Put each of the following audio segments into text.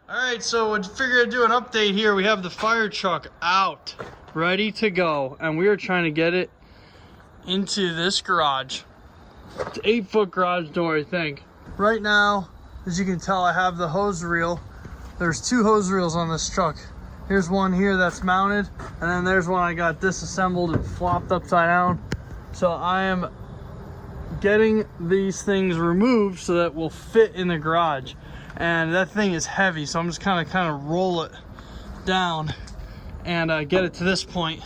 Alright, so we figured I'd do an update here. We have the fire truck out, ready to go, and we are trying to get it into this garage. It's an 8-foot garage door, I think. Right now, as you can tell, I have the hose reel. There's 2 hose reels on this truck. Here's one here that's mounted, and then there's one I got disassembled and flopped upside down. So I am getting these things removed so that will fit in the garage. And that thing is heavy, so I'm just kind of roll it down and get it to this point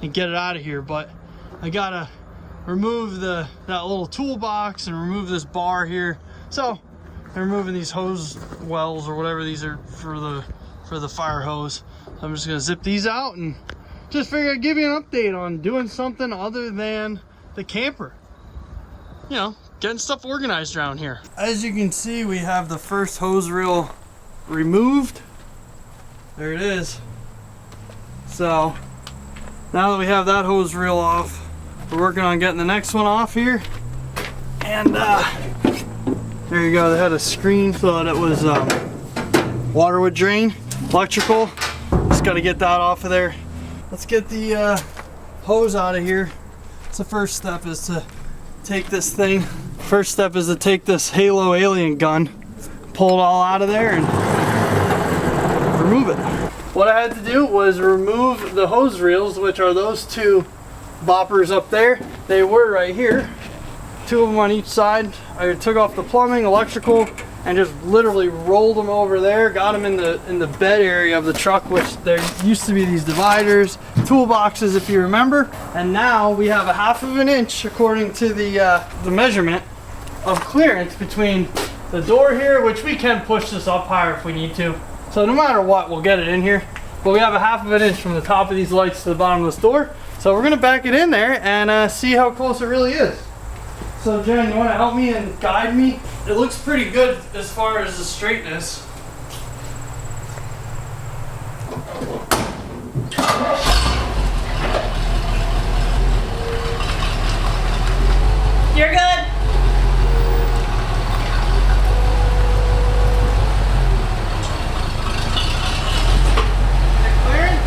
and get it out of here. But I gotta remove that little toolbox and remove this bar here. So I'm removing these hose wells or whatever these are for the fire hose. So I'm just gonna zip these out and just figure I'd give you an update on doing something other than the camper. You know, getting stuff organized around here. As you can see, we have the first hose reel removed. There it is. So now that we have that hose reel off, we're working on getting the next one off here. And there you go. They had a screen so that it was water would drain, electrical. Just got to get that off of there. Let's get the hose out of here. So the first step is to take this thing. First step is to take this Halo alien gun, pull it all out of there and remove it. What I had to do was remove the hose reels, which are those 2 boppers up there. They were right here, 2 of them on each side. I took off the plumbing, electrical, and just literally rolled them over there. Got them in the bed area of the truck, which there used to be these dividers, toolboxes, if you remember. And now we have a 1/2 inch, according to the measurement, of clearance between the door here, which we can push this up higher if we need to. So no matter what, we'll get it in here. But we have a 1/2 inch from the top of these lights to the bottom of this door. So we're gonna back it in there and see how close it really is. So Jen, you wanna help me and guide me? It looks pretty good as far as the straightness. You're good.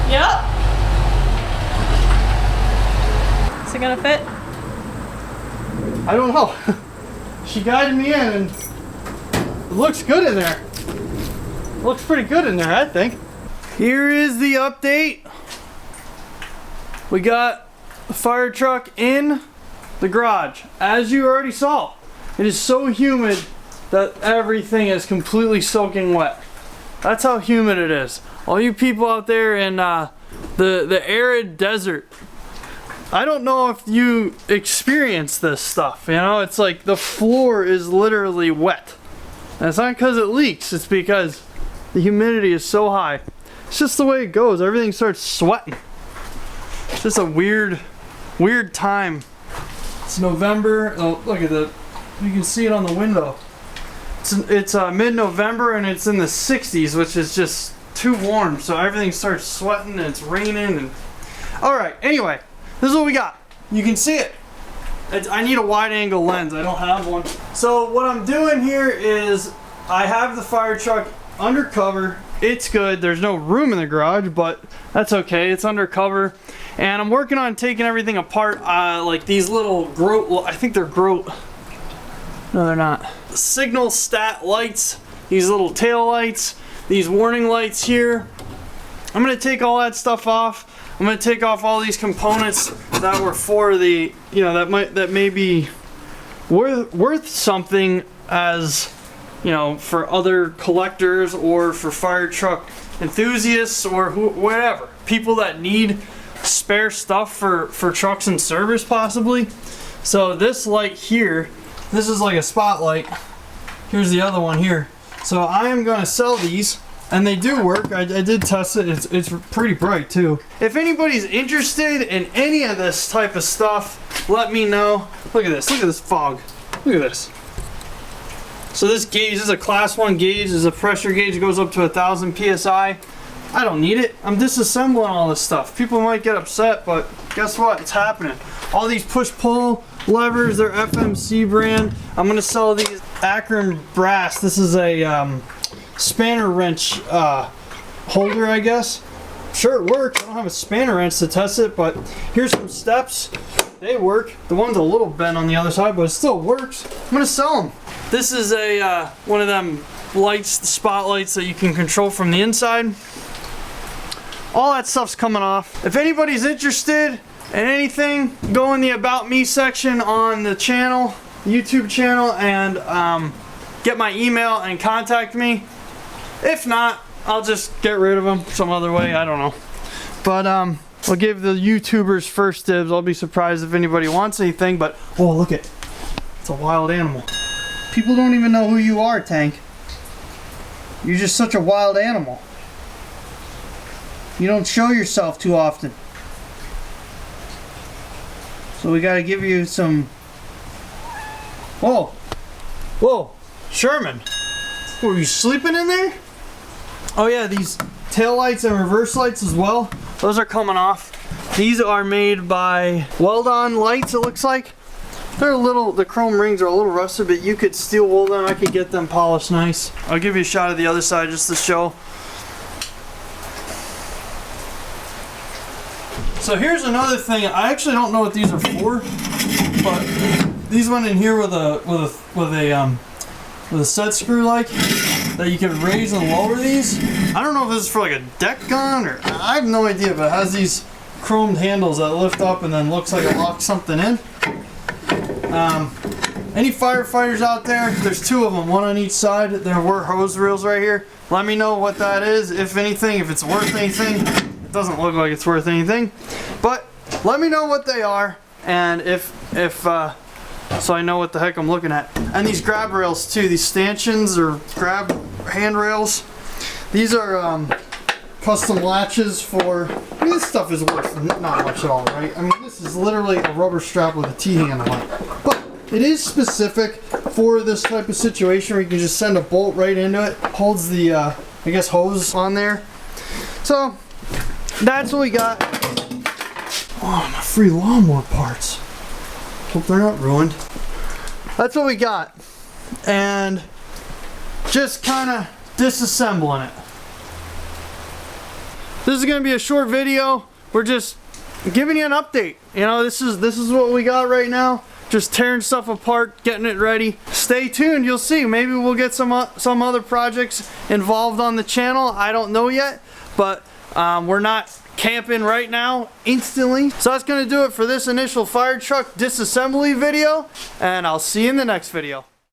Yep. Is it gonna fit? I don't know. She guided me in and it looks good in there. It looks pretty good in there, I think. Here is the update. We got the fire truck in the garage. As you already saw, it is so humid that everything is completely soaking wet. That's how humid it is. All you people out there in the arid desert, I don't know if you experience this stuff, you know? It's like the floor is literally wet. And it's not because it leaks, it's because the humidity is so high. It's just the way it goes. Everything starts sweating. It's just a weird time. It's November. Oh, look at that. You can see it on the window. It's mid-November and it's in the 60s, which is just too warm. So everything starts sweating and it's raining. And all right, anyway, this is what we got. You can see it. I need a wide-angle lens. I don't have one. So what I'm doing here is I have the fire truck undercover. It's good. There's no room in the garage, but that's okay. It's undercover. And I'm working on taking everything apart, like these little grote, well, I think they're grote. No, they're not. Signal stat lights, these little tail lights, these warning lights here. I'm gonna take all that stuff off. I'm gonna take off all these components that were for the, you know, that may be worth something as, you know, for other collectors or for fire truck enthusiasts or whatever. People that need spare stuff for trucks and service possibly. So this light here, this is like a spotlight. Here's the other one here. So I am gonna sell these, and they do work. I did test it. It's pretty bright too. If anybody's interested in any of this type of stuff, let me know. Look at this. Look at this fog. Look at this. So this gauge, this is a class 1 gauge. This is a pressure gauge. It goes up to 1,000 psi. I don't need it. I'm disassembling all this stuff. People might get upset, but guess what? It's happening. All these push-pull levers, they're FMC brand. I'm gonna sell these Akron brass. This is a spanner wrench holder, I guess. Sure, it works. I don't have a spanner wrench to test it, but here's some steps. They work. The one's a little bent on the other side, but it still works. I'm gonna sell them. This is a one of them lights, the spotlights that you can control from the inside. All that stuff's coming off. If anybody's interested in anything, go in the About Me section on the channel, YouTube channel, and get my email and contact me. If not, I'll just get rid of them some other way. I don't know. But I'll give the YouTubers first dibs. I'll be surprised if anybody wants anything. But oh, look it. It's a wild animal. People don't even know who you are, Tank. You're just such a wild animal. You don't show yourself too often. So we gotta give you some... Whoa. Whoa. Sherman. Were you sleeping in there? Oh yeah, these tail lights and reverse lights as well. Those are coming off. These are made by Weld-On Lights, it looks like. They're a little, the chrome rings are a little rusted, but you could steel wool them. I could get them polished nice. I'll give you a shot of the other side just to show. So here's another thing. I actually don't know what these are for, but these went in here with a set screw like that you can raise and lower these. I don't know if this is for like a deck gun or I have no idea, but it has these chromed handles that lift up and then looks like it locks something in. Any firefighters out there, there's two of them, one on each side. There were hose reels right here. Let me know what that is, if anything, if it's worth anything. It doesn't look like it's worth anything, but let me know what they are, and if so I know what the heck I'm looking at. And these grab rails too, these stanchions or grab handrails. These are custom latches for, I mean, this stuff is worth not much at all, right? I mean, this is literally a rubber strap with a T-handle on it. But it is specific for this type of situation where you can just send a bolt right into it. Holds the, I guess, hose on there. So, that's what we got. Oh, my free lawnmower parts. Hope they're not ruined. That's what we got. And just kind of disassembling it. This is going to be a short video. We're just giving you an update. You know, this is what we got right now. Just tearing stuff apart, getting it ready. Stay tuned, you'll see. Maybe we'll get some other projects involved on the channel. I don't know yet, but we're not camping right now instantly. So that's going to do it for this initial fire truck disassembly video, and I'll see you in the next video.